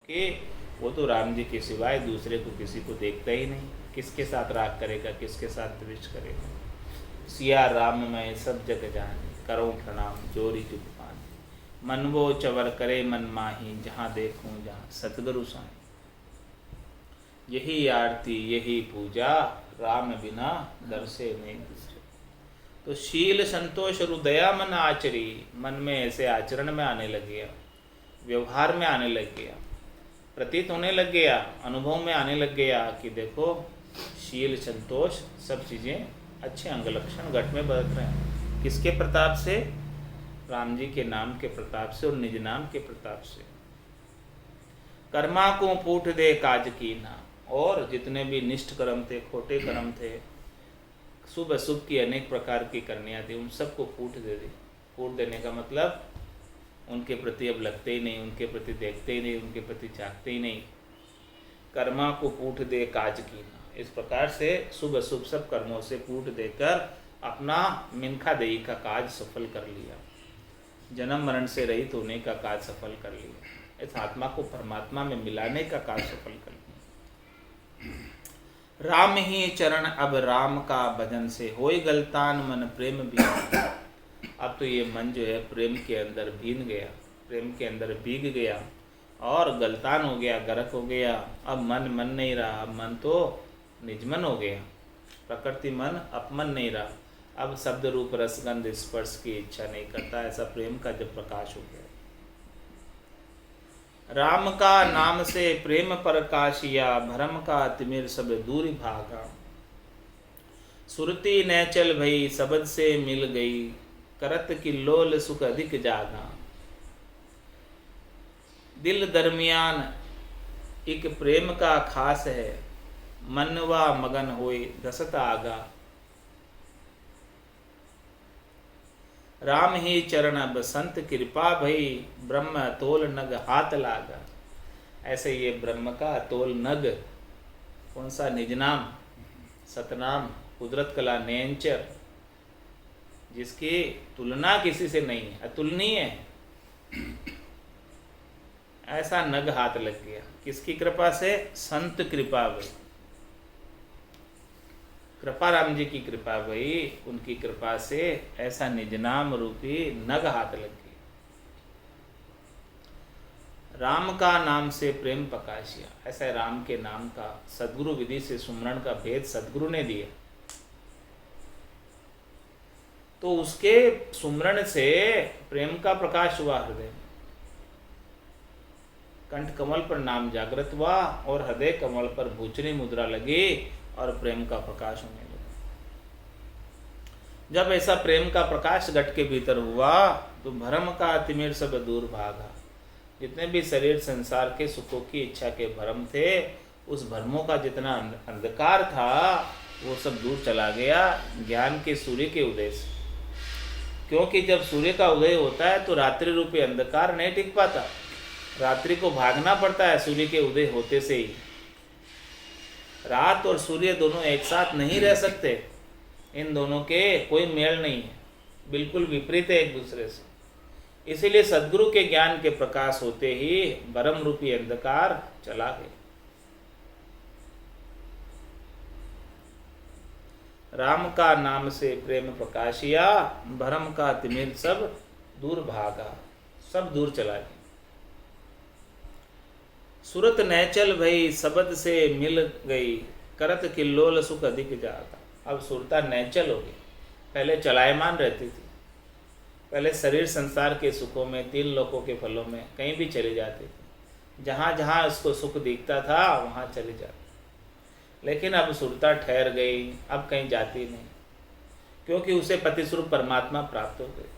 कि वो तो राम जी के सिवाय दूसरे को किसी को देखता ही नहीं, किसके साथ राग करेगा, किसके साथ द्वेष करेगा। सिया राम मैं सब जग जाने, करो प्रणाम जोरी जुग पानी। मन वो चवर करे मन माही, जहाँ देखूं जहाँ सतगुरु साईं। यही आरती यही पूजा, राम बिना दर्शे नहीं दूसरे। तो शील संतोष हृदया मन आचरी, मन में ऐसे आचरण में आने लग गया, व्यवहार में आने लग गया, प्रतीत होने लग गया, अनुभव में आने लग गया कि देखो शील संतोष सब चीज़ें अच्छे अंग लक्षण घट में बरत रहे हैं। किसके प्रताप से? राम जी के नाम के प्रताप से और निज नाम के प्रताप से। कर्मा को फूट दे काज की ना, और जितने भी निष्ठ कर्म थे, खोटे कर्म थे, शुभ अशुभ की अनेक प्रकार की करनियाँ थी, उन सबको फूट दे दी। फूट देने का मतलब उनके प्रति अब लगते ही नहीं, उनके प्रति देखते ही नहीं, उनके प्रति झाँकते ही नहीं। कर्मा को फूट दे काज की ना, इस प्रकार से शुभ अशुभ सब कर्मों से फूट देकर अपना मिनखा देही का काज सफल कर लिया, जन्म मरण से रहित होने का काज सफल कर लिया, इस आत्मा को परमात्मा में मिलाने का काज सफल कर लिया। राम ही चरण अब राम का भजन से, होई गलतान मन प्रेम भी। अब तो ये मन जो है प्रेम के अंदर भीन गया, प्रेम के अंदर भीग गया और गलतान हो गया, गरक हो गया। अब मन मन नहीं रहा, अब मन तो निजमन हो गया, प्रकृति मन अपमन नहीं रहा। अब शब्द रूप रसगंध स्पर्श की इच्छा नहीं करता, ऐसा प्रेम का जब प्रकाश हो गया। राम का नाम से प्रेम प्रकाशिया, भरम का तिमिर सब दूर भागा। सुरती नैचल भई सबद से मिल गई, करत की लोल सुख अधिक जागा। दिल दरमियान एक प्रेम का खास है, मनवा मगन होए दसत आगा। राम ही चरण बसंत कृपा भई, ब्रह्म तोल नग हाथ लागा। ऐसे ये ब्रह्म का तोल नग, कौन सा? निज नाम, सतनाम, कुदरत कला नयनचर, जिसकी तुलना किसी से नहीं है, अतुलनीय है, ऐसा नग हाथ लग गया। किसकी कृपा से? संत कृपा भई, कृपा राम जी की कृपा भई, उनकी कृपा से ऐसा निजनाम रूपी नग हाथ लग गई। राम का नाम से प्रेम प्रकाशिया, ऐसा राम के नाम का सद्गुरु विधि से सुमरण का भेद सद्गुरु ने दिया। तो उसके सुमरण से प्रेम का प्रकाश हुआ हृदय में, कंठ कमल पर नाम जागृत हुआ और हृदय कमल पर भूचनी मुद्रा लगी और प्रेम का प्रकाश होने लगा। जब ऐसा प्रेम का प्रकाश घट के भीतर हुआ तो भरम का तिमिर सब दूर भागा। जितने भी शरीर संसार के सुखों की इच्छा के भरम थे, उस भरमों का जितना अंधकार था वो सब दूर चला गया ज्ञान के सूर्य के उदय से। क्योंकि जब सूर्य का उदय होता है तो रात्रि रूपी अंधकार नहीं टिक पाता, रात्रि को भागना पड़ता है सूर्य के उदय होते से ही। रात और सूर्य दोनों एक साथ नहीं रह सकते, इन दोनों के कोई मेल नहीं है, बिल्कुल विपरीत है एक दूसरे से। इसीलिए सद्गुरु के ज्ञान के प्रकाश होते ही भरम रूपी अंधकार चला गया। राम का नाम से प्रेम प्रकाशिया, भरम का तिमिर सब दूर भागा, सब दूर चला गया। सुरत नैचल भई सबद से मिल गई, करत किल्लोल सुख अधिक जागा। अब सुरता नैचल हो गई, पहले चलायमान रहती थी, पहले शरीर संसार के सुखों में, तीन लोकों के फलों में कहीं भी चली जाती थी, जहाँ जहाँ उसको सुख दिखता था वहाँ चली जाती। लेकिन अब सुरता ठहर गई, अब कहीं जाती नहीं, क्योंकि उसे पतिस्वरूप परमात्मा प्राप्त हो गई।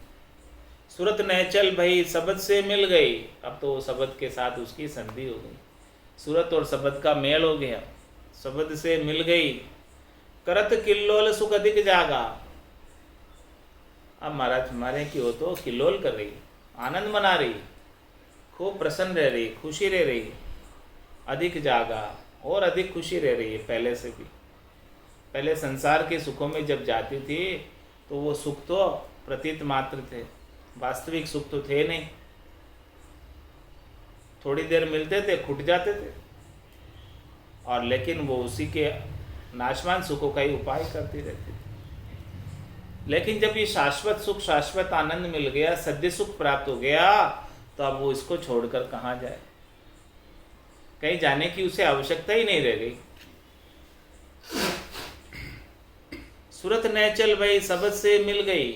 सुरत नैचल भई शब्द से मिल गई, अब तो शब्द के साथ उसकी संधि हो गई, सूरत और शब्द का मेल हो गया, शब्द से मिल गई। करत किल्लोल सुख अधिक जागा। अब महाराज हमारे की हो तो किल्लोल कर रही, आनंद मना रही, खूब प्रसन्न रह रही, खुशी रह रही, अधिक जागा और अधिक खुशी रह रही है पहले से भी। पहले संसार के सुखों में जब जाती थी तो वो सुख तो प्रतीत मात्र थे, वास्तविक सुख तो थे नहीं। थोड़ी देर मिलते थे, खुट जाते थे, और लेकिन वो उसी के नाशवान सुखों का ही उपाय करती रहती थी। लेकिन जब ये शाश्वत सुख, शाश्वत आनंद मिल गया, सद्य सुख प्राप्त हो गया, तो अब वो इसको छोड़कर कहाँ जाए? कहीं जाने की उसे आवश्यकता ही नहीं रह गई। सुरत ने चल भई सबद से मिल गई,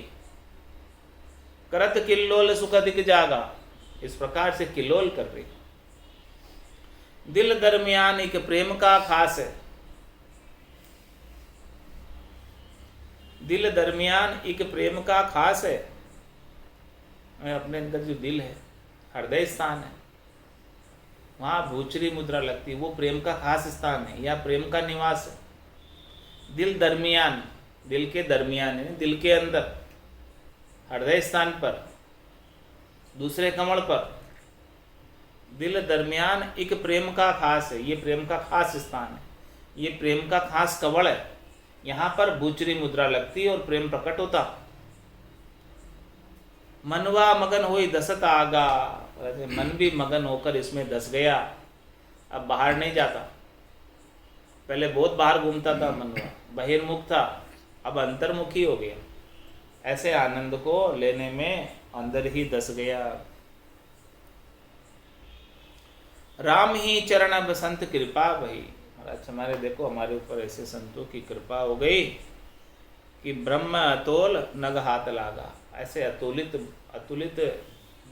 करत किल्लोल सुख अधिक जागा। इस प्रकार से किल्लोल कर रही। दिल दरमियान एक प्रेम का खास है, दिल दरमियान एक प्रेम का खास है। अपने अंदर जो दिल है, हृदय स्थान है, वहाँ भूचरी मुद्रा लगती है, वो प्रेम का खास स्थान है या प्रेम का निवास है। दिल दरमियान, दिल के दरमियान है, दिल के अंदर, हृदय स्थान पर, दूसरे कमल पर, दिल दरमियान एक प्रेम का खास है, ये प्रेम का खास स्थान है, ये प्रेम का खास कवल है। यहाँ पर भूचरी मुद्रा लगती और प्रेम प्रकट होता। मनवा मगन होई दसत आगा, मन भी मगन होकर इसमें धस गया, अब बाहर नहीं जाता। पहले बहुत बाहर घूमता था मनवा, बहिर्मुख था, अब अंतर्मुखी हो गया। ऐसे आनंद को लेने में अंदर ही धस गया। राम ही चरण बसंत कृपा भई। महाराज हमारे देखो, हमारे ऊपर ऐसे संतों की कृपा हो गई कि ब्रह्म अतोल नग हाथ लागा। ऐसे अतुलित अतुलित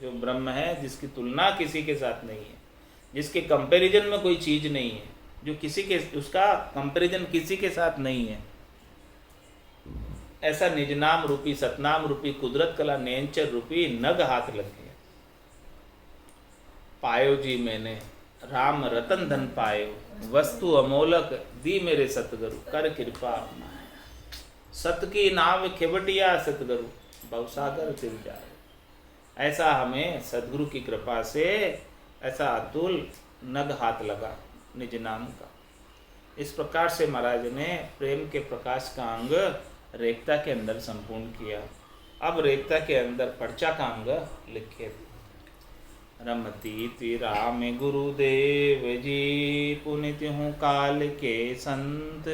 जो ब्रह्म है, जिसकी तुलना किसी के साथ नहीं है, जिसके कंपैरिजन में कोई चीज नहीं है, जो किसी के, उसका कंपैरिजन किसी के साथ नहीं है, ऐसा निज नाम रूपी, सतनाम रूपी, कुदरत कला नयनचर रूपी नग हाथ लग गया। पायो जी मैंने राम रतन धन पायो, वस्तु अमोलक दी मेरे सतगुरु, कर कृपा। सत की नाव खेवटिया सतगुरु, भवसागर फिर जाए। ऐसा हमें सदगुरु की कृपा से ऐसा अतुल नग हाथ लगा निज नाम का। इस प्रकार से महाराज ने प्रेम के प्रकाश का अंग रेखता के अंदर संपूर्ण किया। अब रेखता के अंदर पर्चा का अंग लिखे थे। रमती तिरा में गुरुदेव जी, पुनित हूँ काल के संत,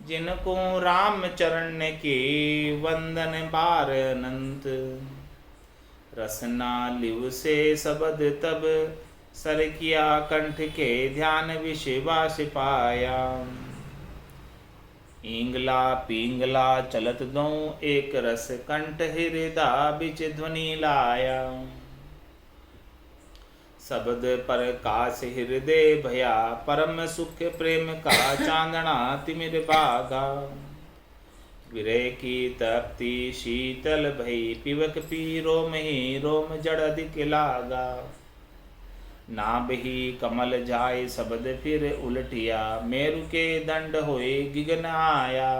जिनको राम चरण की वंदन बार अनंत। रसना लिव से सबद तब सर किया, कंठ के ध्यान विश्वास पाया। इंगला पिंगला चलत दो एक रस, कंठ हृदय बिच ध्वनि लाया। शब्द प्रकाश हृदय भया, परम सुख प्रेम का चांदना तिमिर बागा। विरह की तप्ती शीतल भई, पिवक पी रोम ही रोम जड़ अधिक लागा। नाभ ही कमल जाए शब्द फिर उलटिया, मेरु के दंड होए गिगन आया।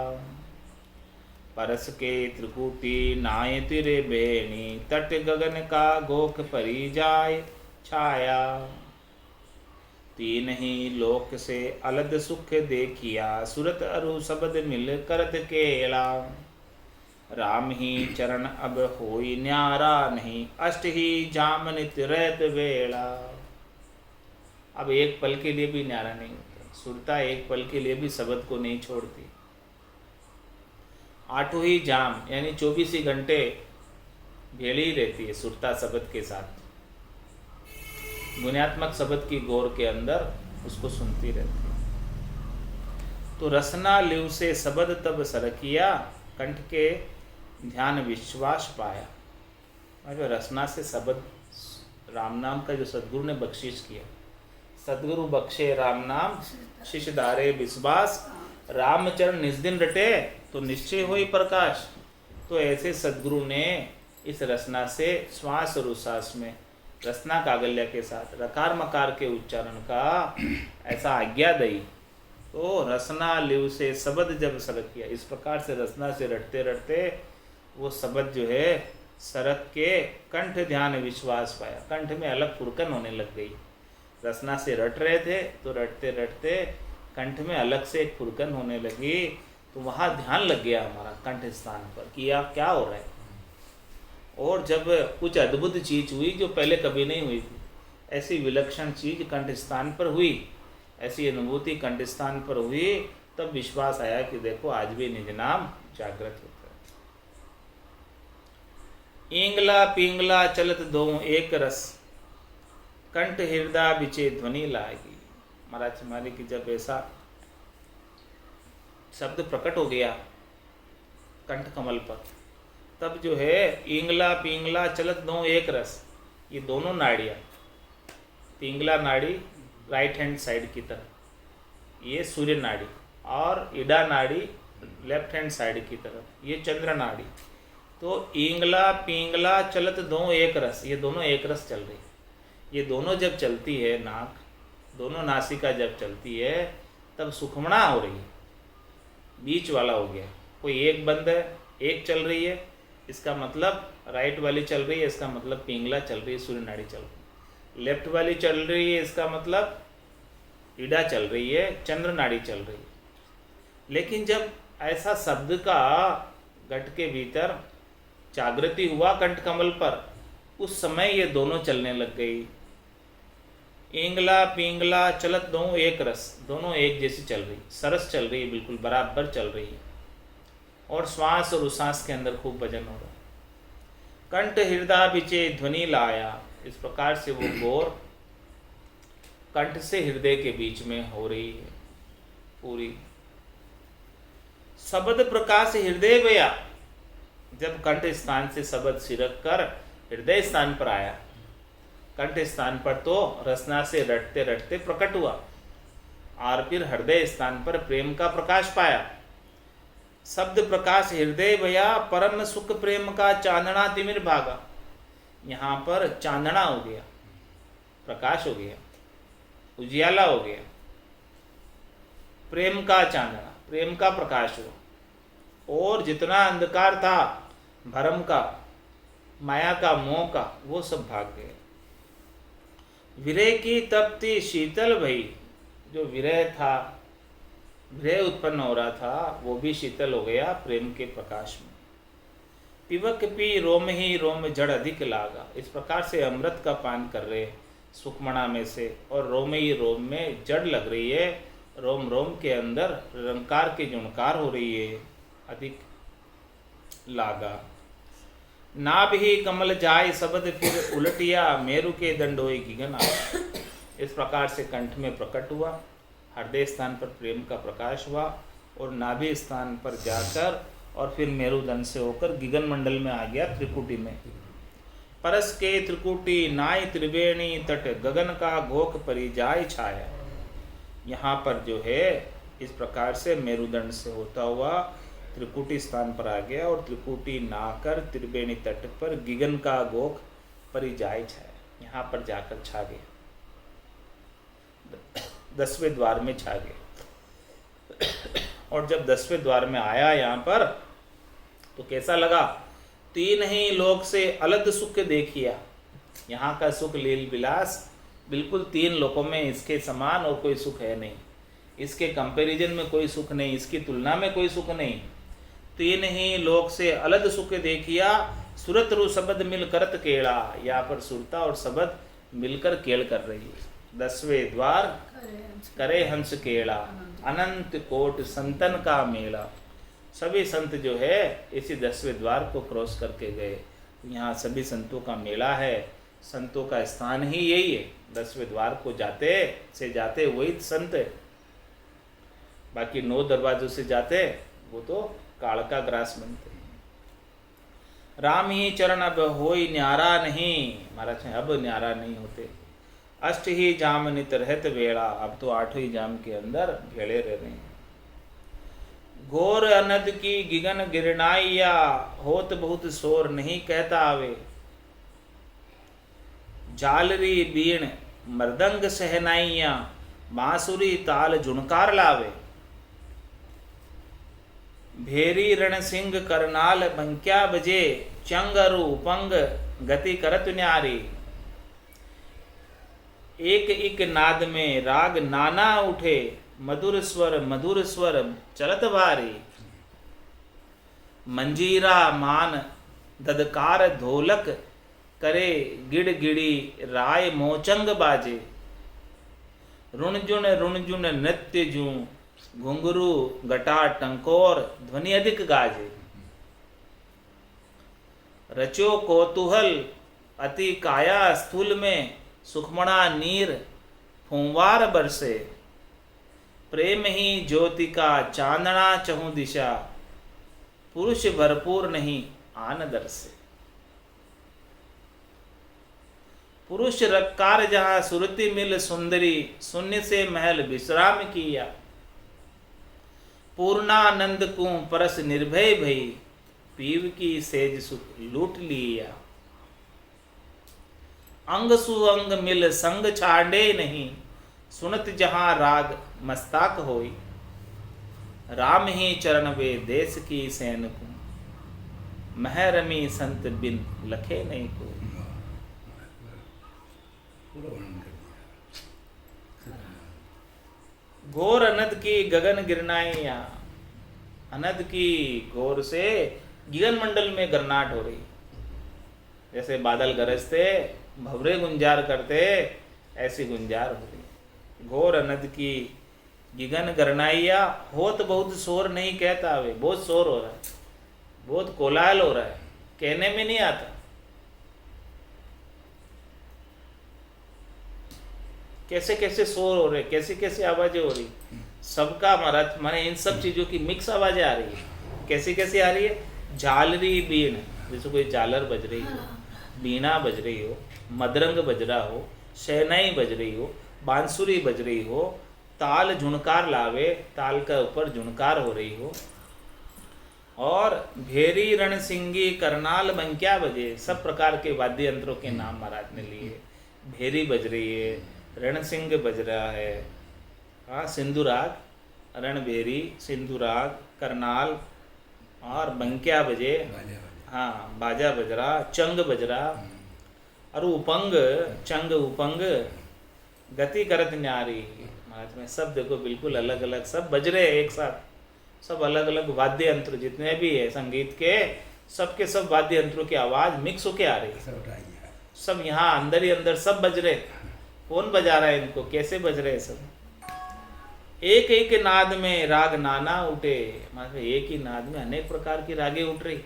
परस के त्रिकुटी नाय तिरे बेणी, तट गगन का गोख परी जाए छाया। तीन ही लोक से अलद सुख देखिया, सुरत अरु शब्द मिल करत केला। राम ही चरण अब होई न्यारा नहीं, अष्ट ही जाम नित रहत वेला। अब एक पल के लिए भी न्यारा नहीं होता, सुरता एक पल के लिए भी शब्द को नहीं छोड़ती। आठों ही जाम यानी 24 ही घंटे भेड़ी रहती है सुरता शब्द के साथ। गुणात्मक शब्द की गौर के अंदर उसको सुनती रहती है। तो रसना लिव से शब्द तब सरकिया, कंठ के ध्यान विश्वास पाया। और जो रसना से शब्द राम नाम का जो सदगुरु ने बख्शिश किया, सदगुरु बख्शे राम नाम शिष्य धारे विश्वास। रामचरण निज दिन रटे तो निश्चय होई प्रकाश। तो ऐसे सदगुरु ने इस रसना से श्वास और उश्वास में रसना कागल्य के साथ रकार मकार के उच्चारण का ऐसा आज्ञा दई। तो रसना लिव से शब्द जब सरक किया, इस प्रकार से रसना से रटते रटते वो शब्द जो है सरक के कंठ ध्यान विश्वास पाया। कंठ में अलग फुरकन होने लग गई। रसना से रट रहे थे तो रटते रटते कंठ में अलग से एक फुरकन होने लगी। तो वहाँ ध्यान लग गया हमारा कंठ स्थान पर कि आप क्या हो रहा है। और जब कुछ अद्भुत चीज हुई जो पहले कभी नहीं हुई थी, ऐसी विलक्षण चीज कंठ स्थान पर हुई, ऐसी अनुभूति कंठ स्थान पर हुई, तब विश्वास आया कि देखो आज भी निज नाम जागृत होता है। इंगला पिंगला चलत दो एक रस, कंठ हृदय बिचे ध्वनि लाएगी। महाराज हमारे की जब ऐसा शब्द प्रकट हो गया कंठ कमल पर, तब जो है इंगला पिंगला चलत दो एक रस, ये दोनों नाड़ियाँ, पिंगला नाड़ी राइट हैंड साइड की तरफ, ये सूर्य नाड़ी, और इडा नाड़ी लेफ्ट हैंड साइड की तरफ, ये चंद्र नाड़ी। तो इंगला पिंगला चलत दो एक रस, ये दोनों एक रस चल रही। ये दोनों जब चलती है, नाक दोनों नासिका जब चलती है, तब सुखमणा हो रही है, बीच वाला हो गया। कोई एक बंद है, एक चल रही है, इसका मतलब राइट वाली चल रही है, इसका मतलब पिंगला चल रही है, सूर्य नाड़ी चल रही है। लेफ्ट वाली चल रही है, इसका मतलब इडा चल रही है, चंद्र नाड़ी चल रही है। लेकिन जब ऐसा शब्द का घट के भीतर जागृति हुआ कंठ कमल पर, उस समय ये दोनों चलने लग गई। इंगला पिंगला चलत दो एक रस, दोनों एक जैसी चल रही, सरस चल रही है, बिल्कुल बराबर चल रही है, और श्वास और उश्वास के अंदर खूब वजन हो रहा है। कंठ हृदय बिचे ध्वनि लाया, इस प्रकार से वो गौर कंठ से हृदय के बीच में हो रही है पूरी। शब्द प्रकाश हृदय भया, जब कंठ स्थान से शब्द सिरक कर हृदय स्थान पर आया, कंठ स्थान पर तो रसना से रटते रटते प्रकट हुआ, और फिर हृदय स्थान पर प्रेम का प्रकाश पाया। शब्द प्रकाश हृदय भया, परम सुख प्रेम का चांदना तिमिर भागा। यहाँ पर चांदना हो गया, प्रकाश हो गया, उजियाला हो गया, प्रेम का चांदना, प्रेम का प्रकाश हो, और जितना अंधकार था भरम का, माया का, मोह का, वो सब भाग गए। विरह की तप्ती शीतल भई, जो विरह था, विरह उत्पन्न हो रहा था, वो भी शीतल हो गया प्रेम के प्रकाश में। पिबक पी रोम ही रोम जड़ अधिक लागा, इस प्रकार से अमृत का पान कर रहे सुखमणा में से, और रोम ही रोम में जड़ लग रही है, रोम रोम के अंदर रंकार की जुणकार हो रही है, अधिक लागा। नाभ ही कमल जाय शब्द फिर उलटिया, मेरु के दंडोई गिगन आया। इस प्रकार से कंठ में प्रकट हुआ, हृदय स्थान पर प्रेम का प्रकाश हुआ, और नाभि स्थान पर जाकर और फिर मेरुदंड से होकर गिगन मंडल में आ गया, त्रिकुटी में। परस के त्रिकुटी नाय त्रिवेणी तट, गगन का घोक परिजाय छाया। यहाँ पर जो है इस प्रकार से मेरुदंड से होता हुआ त्रिकुटी स्थान पर आ गया, और त्रिकुटी नाकर त्रिवेणी तट पर गिगन का गोख परिजाय छाया, यहाँ पर जाकर छा गया, 10वें द्वार में छा गया। और जब 10वें द्वार में आया यहाँ पर, तो कैसा लगा? तीन ही लोक से अलग सुख देखिया। यहाँ का सुख लील विलास बिल्कुल तीन लोकों में इसके समान और कोई सुख है नहीं, इसके कंपैरिजन में कोई सुख नहीं, इसकी तुलना में कोई सुख नहीं। तीन ही लोक से अलग सुख देखिया, सुरत रु शब्द मिल करत केड़ा। यहाँ पर सुरता और शब्द मिलकर केड़ कर रही है। 10वें द्वार करे हंस केड़ा, अनंत कोट संतन का मेला। सभी संत जो है इसी 10वें द्वार को क्रॉस करके गए। यहाँ सभी संतों का मेला है, संतों का स्थान ही यही है। 10वें द्वार को जाते वही संत है, बाकी 9 दरवाजों से जाते वो तो काल का ग्रास बनते हैं। राम ही चरण अब होई न्यारा नहीं, महाराज अब न्यारा नहीं होते। अष्ट ही जाम नित रहत वेड़ा, अब तो 8 ही जाम के अंदर भेड़े रह रहे हैं। घोर अनद की गिगन गिरनाइया, होत बहुत शोर नहीं कहता आवे। जालरी बीण मृदंग सहनाइया, बांसुरी ताल झुनकार लावे। भेरी रण सिंह करनाल बंक्या बजे, चंगरु उपंग गति करत न्यारी। एक एक नाद में राग नाना उठे, मधुर स्वर चलत भारी। मंजीरा मान ददकार ढोलक, करे गिड़ गिड़ी राय मोचंग बाजे, रुणजुन नृत्य जूं, घुंघरू घटा टंकोर ध्वनि अधिक गाजे। रचो कौतूहल अति काया स्थूल में, सुखमणा नीर फूंवार बरसे, प्रेम ही ज्योति का चांदना चहु दिशा, पुरुष भरपूर नहीं आन दरसे। पुरुष रक्कार जहाँ सुरति मिल सुंदरी, शून्य से महल विश्राम किया, पूर्णानंद को परस निर्भय भई, पीव की सेज सुख लूट लिया। अंग सुअंग मिल संग छांडे नहीं, सुनत जहाँ राग मस्ताक होई, राम ही चरण वे देश की सैन को, महरमी संत बिन लखे नहीं को। घोर अनद की गगन गिरनाइया, अनद की घोर से गगन मंडल में गरनाट हो रही, जैसे बादल गरजते भवरे गुंजार करते, ऐसी गुंजार हो रही। घोर अनद की गिगन गरनाइया, होत बहुत शोर नहीं कहता वे, बहुत शोर हो रहा है, बहुत कोलाहल हो रहा है, कहने में नहीं आता। कैसे कैसे शोर हो रहे, कैसे कैसे आवाजें हो रही, सबका महाराज माने इन सब चीजों की मिक्स आवाजें आ रही है। कैसी कैसी आ रही है? झालरी बीन, जैसे कोई झालर बज रही हो, बीना बज रही हो, मदरंग बज रहा हो, शहनाई बज रही हो, बांसुरी बज रही हो, ताल झुनकार लावे, ताल का ऊपर झुनकार हो रही हो, और भेरी रणसिंगी करनाल बंक्या बजे, सब प्रकार के वाद्य यंत्रों के नाम महाराज ने लिए। भेरी बज रही है, रणसिंग बज रहा है, हाँ सिंधुराग, रणभेरी, सिंधुराग, करनाल और बंक्या बजे, हाँ बाजा बज रहा, चंग बज रहा, और उपंग, चंग उपंग गति करत न्यारी। महाराज में सब देखो बिल्कुल अलग अलग सब बज रहे हैं एक साथ, सब अलग अलग वाद्य यंत्र जितने भी है संगीत के, सबके सब वाद्य यंत्रों की आवाज मिक्स होके आ रही है, सब यहाँ अंदर ही अंदर सब बज रहे। कौन बजा रहा है इनको, कैसे बज रहे सब? एक एक नाद में राग नाना उठे, मतलब एक ही नाद में अनेक प्रकार की रागे उठ रही,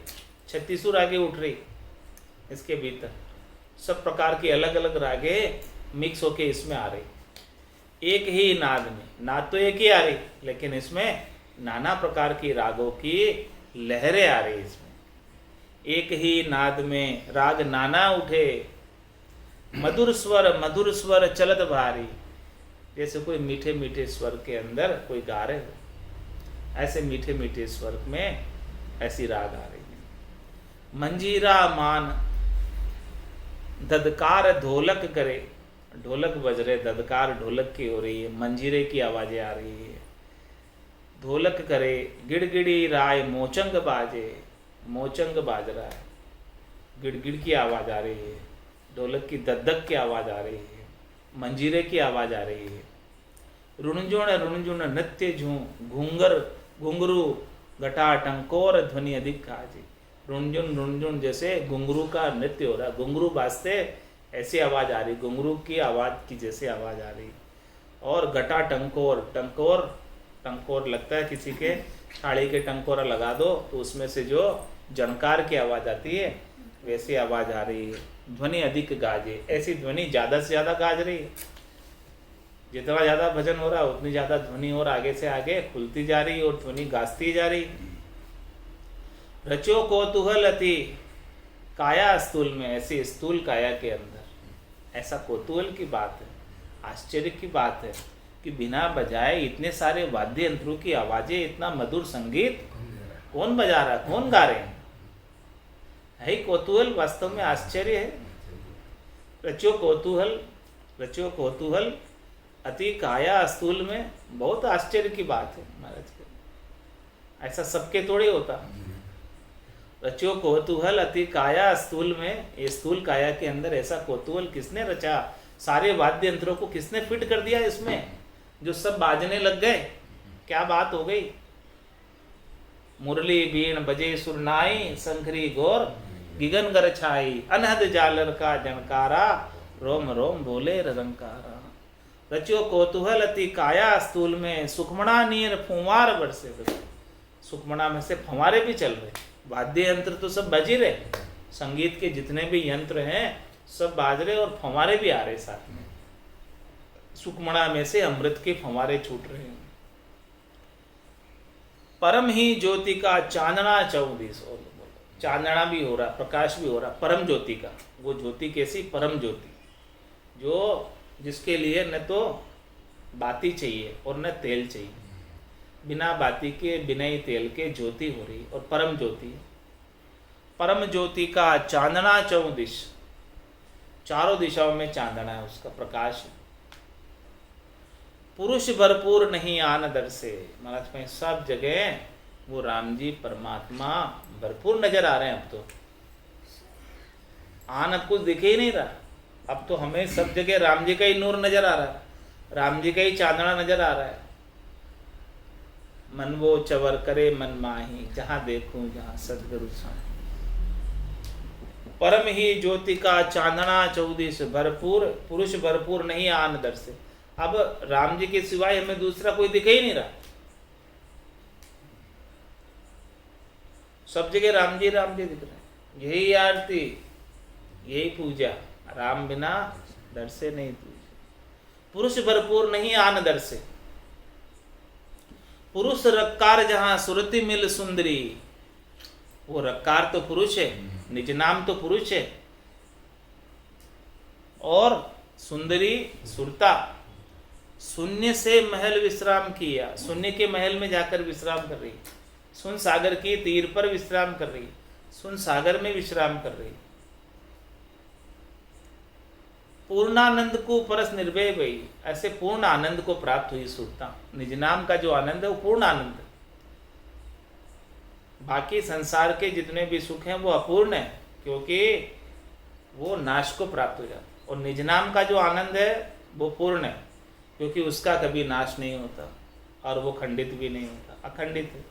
36 रागे उठ रही इसके भीतर, सब प्रकार की अलग अलग रागे मिक्स होके इसमें आ रही। एक ही नाद में, नाद तो एक ही आ रही, लेकिन इसमें नाना प्रकार की रागों की लहरें आ रही इसमें। एक ही नाद में राग नाना उठे, मधुर स्वर चलत भारी, जैसे कोई मीठे मीठे स्वर के अंदर कोई गा रहे हो, ऐसे मीठे मीठे स्वर में ऐसी राग आ रही है। मंजीरा मान ददकार ढोलक करे, ढोलक बज रहे, ददकार ढोलक की हो रही है, मंजीरे की आवाजें आ रही है। ढोलक करे गिड़गिड़ी राय मोचंग बाजे, मोचंग बाज रहा है, गिड़गिड़ की आवाज आ रही है, ढोलक की दद्दक की आवाज आ रही है, मंजीरे की आवाज आ रही है। रुणजुण नृत्य झूं, घूंगर घुंघरू घटा टंकोर ध्वनि अधिक गाजे। रुणजुण जैसे घुंघरू का नृत्य हो रहा है, घुंघरू बाजते ऐसी आवाज आ रही, घुंघरू की आवाज की जैसे आवाज आ रही। और घटा टंकोर, टंकोर लगता है किसी के थाली के टंकोरा लगा दो तो उसमें से जो जनकार की आवाज आती है वैसी आवाज आ रही है। ध्वनि अधिक गाजे, ऐसी ध्वनि ज्यादा से ज्यादा गाज रही है, जितना ज्यादा भजन हो रहा है उतनी ज्यादा ध्वनि और आगे से आगे खुलती जा रही और ध्वनि गाजती जा रही। रचो कौतूहल अति काया स्थूल में, ऐसी स्थूल काया के अंदर ऐसा कौतूहल की बात है, आश्चर्य की बात है कि बिना बजाए इतने सारे वाद्य यंत्रों की आवाजें, इतना मधुर संगीत कौन बजा रहा है, कौन गा रहे हैं? है कौतूहल, वास्तव में आश्चर्य है। रचो कौतूहल अति काया स्थूल में, बहुत आश्चर्य की बात है महाराज के, ऐसा सबके थोड़े होता। रचो कौतूहल अति काया स्थूल में, ये स्थूल काया के अंदर ऐसा कौतूहल किसने रचा? सारे वाद्य यंत्रों को किसने फिट कर दिया इसमें, जो सब बाजने लग गए? क्या बात हो गई? मुरली बीन बजे सुरनाई, शंखरी गौर गिगन गर छाई अनहद जालर का जनकारा, रोम रोम बोले रंकारा। रचियो कौतूहल अति काया स्थूल में, सुखमणा नीर फुंवार बरसे। सुखमणा में से फंवारे भी चल रहे, वाद्य यंत्र तो सब बज ही रहे, संगीत के जितने भी यंत्र हैं सब बाज रहे और फंवारे भी आ रहे साथ में। सुखमणा में से अमृत के फंवारे छूट रहे हैं। परम ही ज्योति का चांदना चौदिस, और चांदना भी हो रहा, प्रकाश भी हो रहा, परम ज्योति का। वो ज्योति कैसी? परम ज्योति, जो जिसके लिए न तो बाती चाहिए और न तेल चाहिए, बिना बाती के बिना ही तेल के ज्योति हो रही, और परम ज्योति। परम ज्योति का चांदना चौदिश, चारों दिशाओं में चांदना है, उसका प्रकाश है। पुरुष भरपूर नहीं आन दर से, महाराज में सब जगह वो राम जी परमात्मा भरपूर नजर आ रहे हैं। अब तो आन अब कुछ दिखे ही नहीं रहा, अब तो हमें सब जगह राम जी का ही नूर नजर आ रहा है, राम जी का ही चांदना नजर आ रहा है। मन वो चवर करे मन माही, जहां देखूं जहां सदगुरु साईं। परम ही ज्योति का चांदना चौदिस, भरपूर पुरुष भरपूर नहीं आन दर से। अब राम जी के सिवाय हमें दूसरा कोई दिखे ही नहीं रहा, सब जगह राम जी दिख रहे हैं। यही आरती, यही पूजा, राम बिना दर से नहीं पूजा। पुरुष भरपूर नहीं आन दर से, पुरुष रक्कार जहां सुरति मिल सुंदरी। वो रक्कार तो पुरुष है, निज नाम तो पुरुष है, और सुंदरी सुरता। शून्य से महल विश्राम किया, शून्य के महल में जाकर विश्राम कर रही, सुन सागर की तीर पर विश्राम कर रही, सुन सागर में विश्राम कर रही। पूर्णानंद को परस निर्भय भई, ऐसे पूर्ण आनंद को प्राप्त हुई सुरता। निज नाम का जो आनंद है वो पूर्ण आनंद है। बाकी संसार के जितने भी सुख हैं वो अपूर्ण है, क्योंकि वो नाश को प्राप्त हो जाता। और निज नाम का जो आनंद है वो पूर्ण है, क्योंकि उसका कभी नाश नहीं होता और वो खंडित भी नहीं होता, अखंडित है।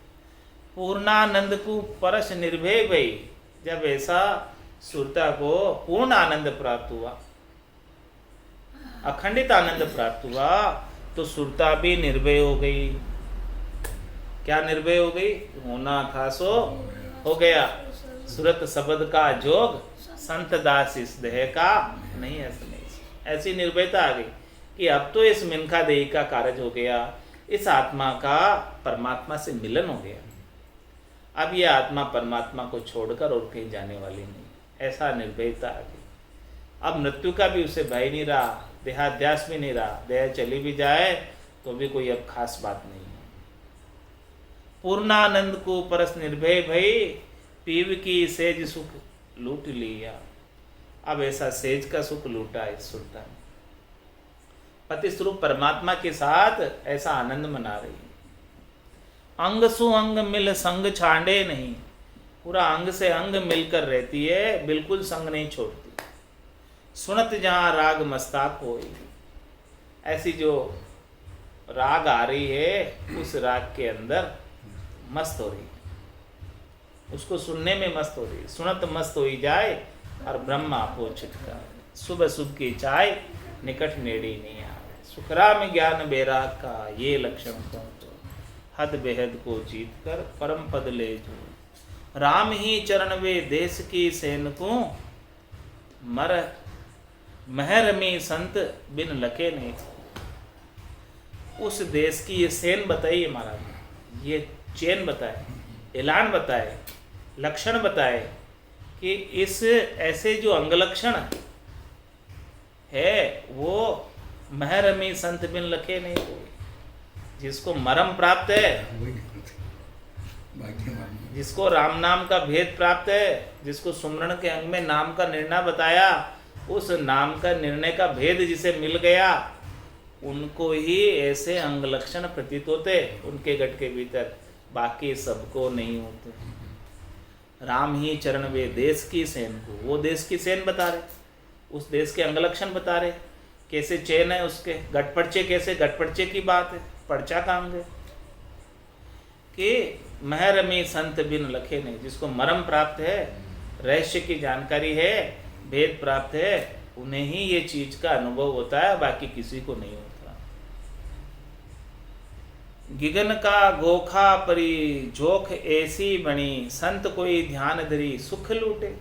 पूर्णानंद को परस निर्भय भई, जब ऐसा सुरता को पूर्ण आनंद प्राप्त हुआ, अखंडित आनंद प्राप्त हुआ, तो सुरता भी निर्भय हो गई। क्या निर्भय हो गई? होना था सो हो गया, सुरत शब्द का जोग, संत दास इस देह का नहीं है। ऐसी निर्भयता आ गई कि अब तो इस मिनखा देही का कार्य हो गया, इस आत्मा का परमात्मा से मिलन हो गया। अब यह आत्मा परमात्मा को छोड़कर और कहीं जाने वाली नहीं, ऐसा निर्भयता आ गई। अब मृत्यु का भी उसे भय नहीं रहा, देहाध्यास भी नहीं रहा, देह चली भी जाए तो भी कोई अब खास बात नहीं है। पूर्णानंद को परस निर्भय भई, पीव की सेज सुख लूट लिया। अब ऐसा सेज का सुख लूटा इस सुरता ने, पति स्वरूप परमात्मा के साथ ऐसा आनंद मना रही है। अंग सु अंग मिल संग छांडे नहीं, पूरा अंग से अंग मिलकर रहती है, बिल्कुल संग नहीं छोड़ती। सुनत जहाँ राग मस्ताक होई, ऐसी जो राग आ रही है उस राग के अंदर मस्त हो रही है, उसको सुनने में मस्त हो रही है। सुनत मस्त हो ही जाए और ब्रह्मा आपो छिटकाए, सुबह सुबह की चाय निकट नेड़ी नहीं आवे। सुखराम ज्ञान बेराग का ये लक्षण कौन तो, हद बेहद को जीत कर परम पद ले जो। राम ही चरण वे देश की सेन को, मर महर में संत बिन लके नहीं। उस देश की ये सेन बताइए महाराज, ये चेन बताए, ऐलान बताए, लक्षण बताए कि इस ऐसे जो अंगलक्षण है वो महरमी संत बिन लखे नहीं कोई। जिसको मरम प्राप्त है, जिसको राम नाम का भेद प्राप्त है, जिसको सुमरण के अंग में नाम का निर्णय बताया, उस नाम का निर्णय का भेद जिसे मिल गया, उनको ही ऐसे अंग लक्षण प्रतीत होते उनके गट के भीतर, बाकी सबको नहीं होते। राम ही चरण वे देश की सेन को, वो देश की सेन बता रहे, उस देश के अंगलक्षण बता रहे, कैसे चैन है उसके, गटपड़चे कैसे, गटपड़चे की बात है, पर्चा का अंग है कि महरमी संत बिन लखे नहीं। जिसको मरम प्राप्त है, रहस्य की जानकारी है, भेद प्राप्त है, उन्हें ही ये चीज का अनुभव होता है, बाकी किसी को नहीं होता। गिगन का गोखा परी जोख ऐसी बनी, संत कोई ध्यान धरी सुख लूटे।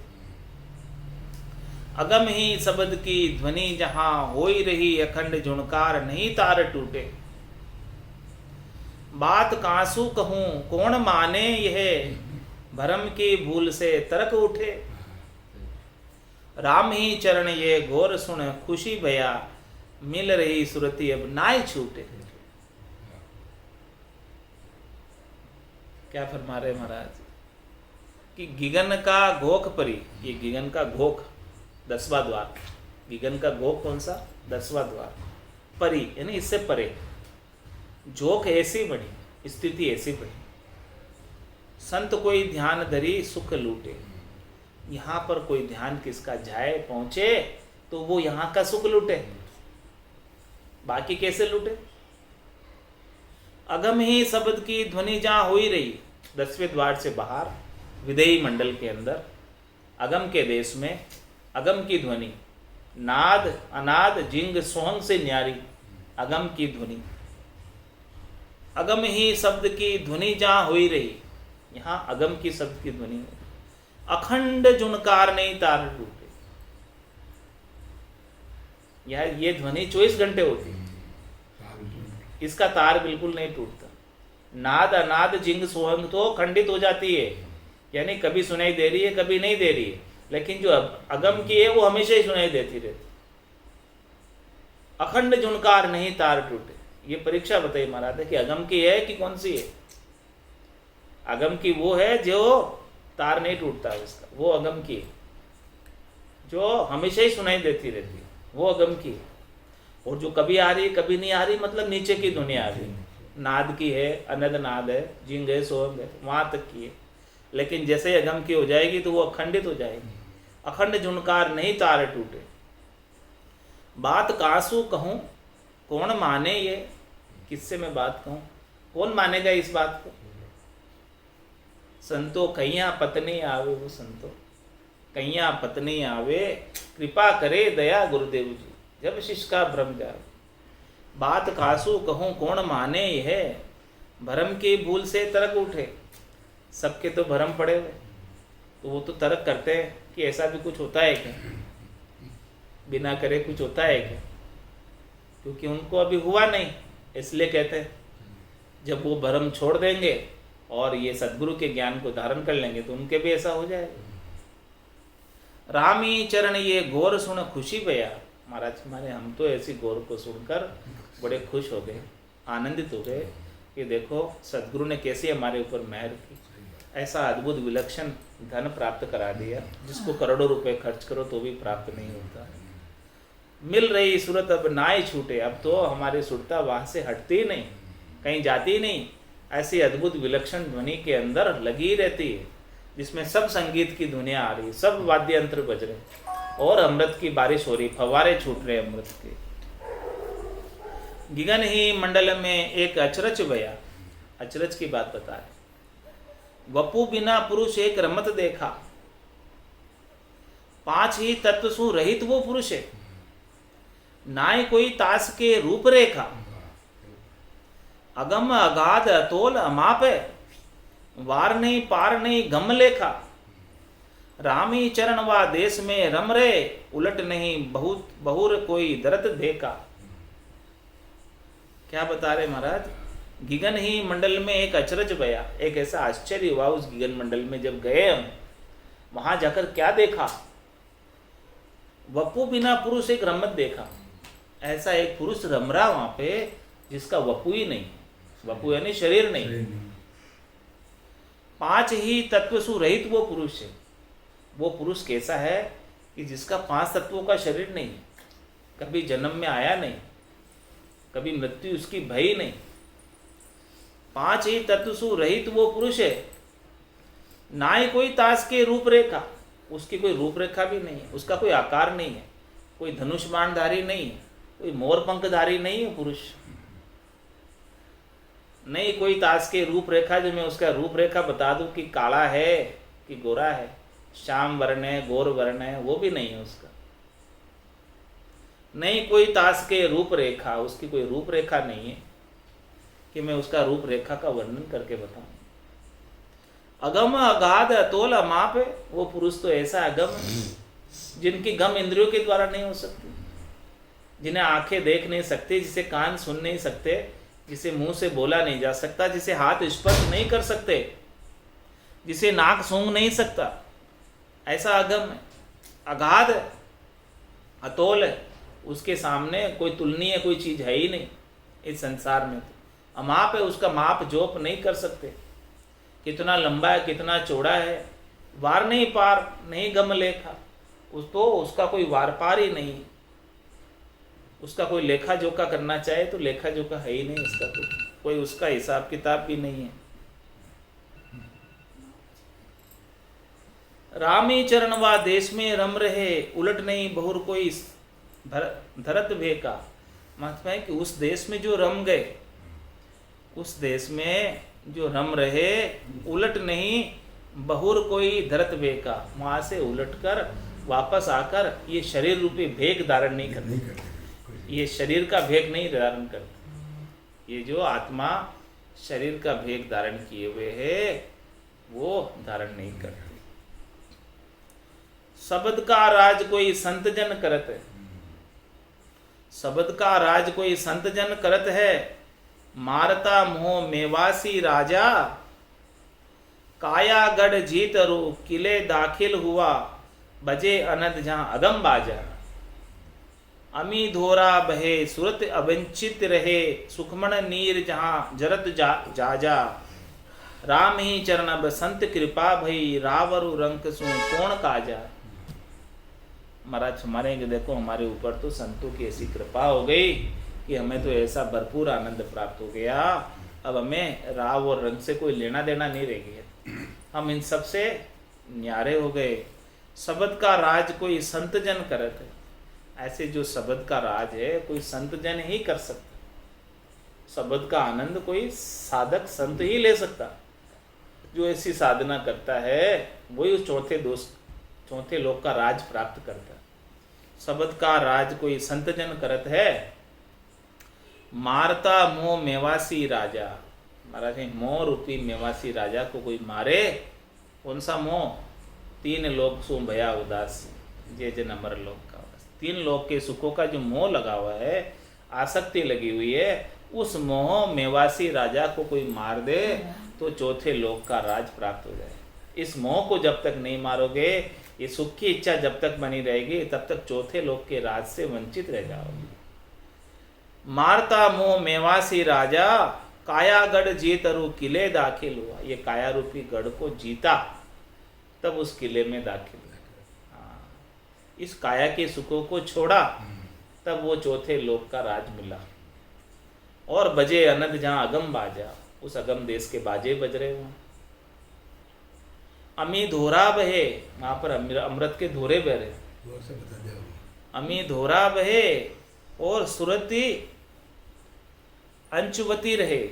अगम ही शब्द की ध्वनि जहां होई रही, अखंड झुणकार नहीं तार टूटे। बात कांसू कहूं कौन माने, यह भरम की भूल से तर्क उठे। राम ही चरण ये घोर सुन खुशी भया, मिल रही सुरती अब नाय छूटे। क्या फरमा रहे महाराज कि गिगन का घोख परी, ये गिगन का घोख 10वां द्वार, गिगन का घोख कौन सा? 10वां द्वार। परी यानी इससे परे, जोक ऐसी बनी, स्थिति ऐसी बनी, संत कोई ध्यान धरी सुख लूटे। यहां पर कोई ध्यान किसका जाए पहुंचे तो वो यहां का सुख लूटे, बाकी कैसे लूटे? अगम ही शब्द की ध्वनि जहां हो ही रही, 10वें द्वार से बाहर विदेही मंडल के अंदर, अगम के देश में अगम की ध्वनि, नाद अनाद जिंग सोहंग से न्यारी, अगम की ध्वनि। अगम ही शब्द की ध्वनि जहां हो ही रही, यहां अगम की शब्द की ध्वनि, अखंड जुनकार नहीं तार टूटे। यह ये ध्वनि 24 घंटे होती है, इसका तार बिल्कुल नहीं टूटता। नाद अनाद जिंग सोहंग तो खंडित हो जाती है, यानी कभी सुनाई दे रही है कभी नहीं दे रही है, लेकिन जो अगम की है वो हमेशा ही सुनाई देती रहती। अखंड झुनकार नहीं तार टूटे, ये परीक्षा बताई महाराज कि अगम की है कि कौन सी है। अगम की वो है जो तार नहीं टूटता उसका, वो अगम की है, जो हमेशा ही सुनाई देती रहती है, वो अगम की है। और जो कभी आ रही कभी नहीं आ रही, मतलब नीचे की दुनिया आ रही, नाद की है, अनद नाद है, जिंग है, सोहंग है, वहां तक की है। लेकिन जैसे ही अगम की हो जाएगी तो वो अखंडित हो जाएगी। अखंड झुनकार नहीं तार टूटे। बात कासू कहूं कौन माने, ये किससे मैं बात कहूं, कौन मानेगा इस बात को? संतो कैया पत्नी आवे, वो संतो कैया पत्नी आवे, कृपा करे दया गुरुदेव जी, जब शिष्य का भ्रम जाए। बात कासू कहूं कौन माने, यह भरम की भूल से तर्क उठे। सबके तो भरम पड़े हुए, तो वो तो तर्क करते हैं कि ऐसा भी कुछ होता है क्या, बिना करे कुछ होता है क्या, क्योंकि उनको अभी हुआ नहीं, इसलिए कहते हैं। जब वो भरम छोड़ देंगे और ये सद्गुरु के ज्ञान को धारण कर लेंगे तो उनके भी ऐसा हो जाएगा। रामी चरण ये घोर सुन खुशी भया। महाराज हमारे हम तो ऐसी गौर को सुनकर बड़े खुश हो गए, आनंदित हो गए कि देखो सदगुरु ने कैसे हमारे ऊपर मेहर की, ऐसा अद्भुत विलक्षण धन प्राप्त करा दिया जिसको करोड़ों रुपए खर्च करो तो भी प्राप्त नहीं होता। मिल रही सूरत अब नाई छूटे, अब तो हमारी सुरता वहाँ से हटती नहीं, कहीं जाती नहीं। ऐसी अद्भुत विलक्षण ध्वनि के अंदर लगी रहती है, जिसमें सब संगीत की दुनिया आ रही, सब वाद्य यंत्र बज रहे और अमृत की बारिश हो रही, फवारे छूट रहे अमृत के। गिगन ही मंडल में एक अचरज भया, अचरज की बात बता रहे। वपु बिना पुरुष एक रमत देखा, 5 ही तत्व सु रहित वो पुरुष है, नाय कोई तास के रूप रेखा। अगम अगाध अतोल अमाप है, वार नहीं पार नहीं गम लेखा। रामी चरण वा देश में रम रे, उलट नहीं बहुत बहुर कोई दर्द देखा। क्या बता रहे महाराज? गिगन ही मंडल में एक अचरज भया, एक ऐसा आश्चर्य हुआ उस गिगन मंडल में। जब गए हम वहां जाकर क्या देखा? वपु बिना पुरुष एक रमत देखा, ऐसा एक पुरुष रम रहा वहां पे जिसका वपु ही नहीं, वपु यानी शरीर नहीं। 5 ही तत्व सु रहित वो पुरुष है। वो पुरुष कैसा है कि जिसका 5 तत्वों का शरीर नहीं, कभी जन्म में आया नहीं, कभी मृत्यु उसकी भई नहीं। 5 ही तत्व सु रहित वो पुरुष है, ना ही कोई ताश के रूपरेखा, उसकी कोई रूपरेखा भी नहीं है, उसका कोई आकार नहीं है, कोई धनुष बाणधारी नहीं है, कोई मोर पंखधारी नहीं है पुरुष, नहीं कोई ताश के रूपरेखा जो मैं उसका रूपरेखा बता दूं कि काला है कि गोरा है, श्याम वर्ण है, गौर वर्ण है, वो भी नहीं है उसका। नहीं कोई ताश के रूपरेखा, उसकी कोई रूपरेखा नहीं है कि मैं उसका रूपरेखा का वर्णन करके बताऊं। अगम अगाध अतोल अमाप है, वो पुरुष तो ऐसा अगम है जिनकी गम इंद्रियों के द्वारा नहीं हो सकती, जिन्हें आंखें देख नहीं सकती, जिसे कान सुन नहीं सकते, जिसे मुंह से बोला नहीं जा सकता, जिसे हाथ स्पर्श नहीं कर सकते, जिसे नाक सूंघ नहीं सकता, ऐसा अगम है, अगाध है, अतोल है, उसके सामने कोई तुलनीय कोई चीज है ही नहीं इस संसार में। तो अमाप है, उसका माप जोप नहीं कर सकते, कितना लंबा है, कितना चौड़ा है, वार नहीं पार नहीं गम लेखा, उसका कोई वार पार ही नहीं, उसका कोई लेखा जोखा करना चाहे तो लेखा जोखा है ही नहीं, उसका कोई उसका हिसाब किताब भी नहीं है। रामी चरण वा देश में रम रहे, उलट नहीं बहुर कोई धरत भे का। मतलब है कि उस देश में जो रम गए, उस देश में जो रम रहे, उलट नहीं बहुर कोई धरत भे का, वहां से उलट कर वापस आकर ये शरीर रूपी भेग धारण नहीं करते, ये शरीर का भेग नहीं धारण करते, ये जो आत्मा शरीर का भेग धारण किए हुए है वो धारण नहीं करते। शब्द का राज कोई संत जन करत है, शब्द का राज कोई संत जन करत है, मारता मोह मेवासी राजा, काया गढ़ जीत रू किले दाखिल हुआ, बजे अनंत जहां अगम बाजा, अमी धोरा बहे सुरत अवंचित रहे, सुखमण नीर जहां जरत जाजा, राम ही चरण बसंत कृपा भई, रावरु रंक सु कौन काजा। महाराज हमारे देखो हमारे ऊपर तो संतों की ऐसी कृपा हो गई कि हमें तो ऐसा भरपूर आनंद प्राप्त हो गया, अब हमें राव और रंग से कोई लेना देना नहीं रह गया, हम इन सब से न्यारे हो गए। शब्द का राज कोई संत जन करत है, ऐसे जो शब्द का राज है कोई संत जन ही कर सकता, शब्द का आनंद कोई साधक संत ही ले सकता, जो ऐसी साधना करता है वही उस चौथे लोक का राज प्राप्त करता है। शब्द का राज कोई संत जन करत है, मारता मोह मेवासी राजा। महाराज मोह रूपी मेवासी राजा को कोई मारे, कौन सा मोह? 3 लोक सु भया उदास, जे जन अमर लोक का, 3 लोक के सुखों का जो मोह लगा हुआ है, आसक्ति लगी हुई है, उस मोह मेवासी राजा को कोई मार दे तो चौथे लोक का राज प्राप्त हो जाए। इस मोह को जब तक नहीं मारोगे, ये सुख की इच्छा जब तक बनी रहेगी, तब तक चौथे लोक के राज से वंचित रह जाओगे। मारता मोह मेवासी राजा, काया गढ़ जीतरु किले दाखिल हुआ, ये काया रूपी गढ़ को जीता तब उस किले में दाखिल हुआ। इस काया के सुखों को छोड़ा तब वो चौथे लोक का राज मिला। और बजे अनंत जहां अगम बाजा, उस अगम देश के बाजे बज रहे हुए। अमी धोरा बहे, वहां पर अमृत के धोरे बह रहे, अमी धोरा बहे, और सुरती अंचुवती रहे।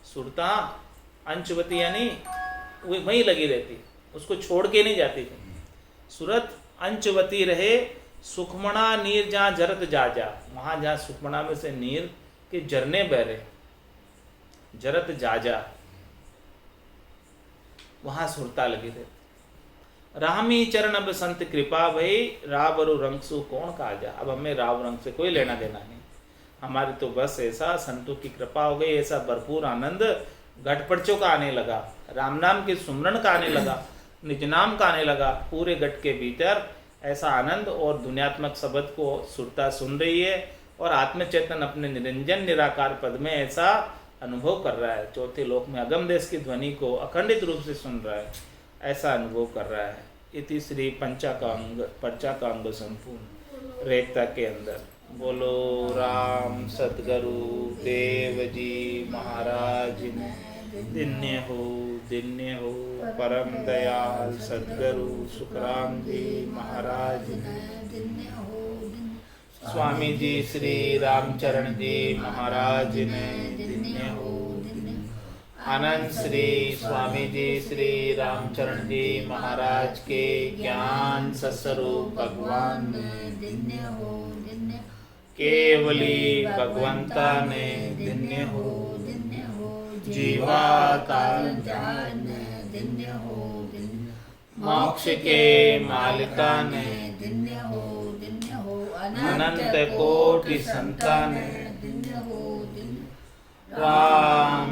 सुरता अंचुवती यानी वो वहीं लगी रहती, उसको छोड़ के नहीं जाती थी। सुरत अंचुवती रहे, सुखमणा नीर जहाँ जरत जाजा, वहां जहाँ सुखमणा में से नीर के झरने बह रहे, जरत जाजा, वहां सुरता लगी रहती। रामी चरण अब संत कृपा भई, रावरु रंग सु कौन काजा। अब हमें राव रंग से कोई लेना देना नहीं, हमारी तो बस ऐसा संतों की कृपा हो गई, ऐसा भरपूर आनंद घटपड़चों का आने लगा, राम नाम के सुमरन का आने लगा, निज नाम का आने लगा, पूरे घट के भीतर ऐसा आनंद। और दुनियात्मक शब्द को सुरता सुन रही है और आत्मचेतन अपने निरंजन निराकार पद में ऐसा अनुभव कर रहा है, चौथे लोक में अगम देश की ध्वनि को अखंडित रूप से सुन रहा है, ऐसा अनुभव कर रहा है। इति श्री पंचाकांग संपूर्ण रेखता के अंदर। बोलो राम सतगुरु देव जी महाराज ने दिन्य हो परम दयाल सतगुरु सुखराम जी महाराज ने, स्वामी जी श्री रामचरण जी महाराज ने दिन्य हो। अनंत श्री स्वामी जी श्री रामचरण जी महाराज के ज्ञान सस्वरूप भगवान ने दिन्य हो दिन्य केवली भगवंता ने दिन्य हो दिन्य हो जीवाकार जान दिन्य हो दिन्य मोक्ष के मालिका ने दिन्य हो अनंत कोटि संतान दिन्य हो दिन्य राम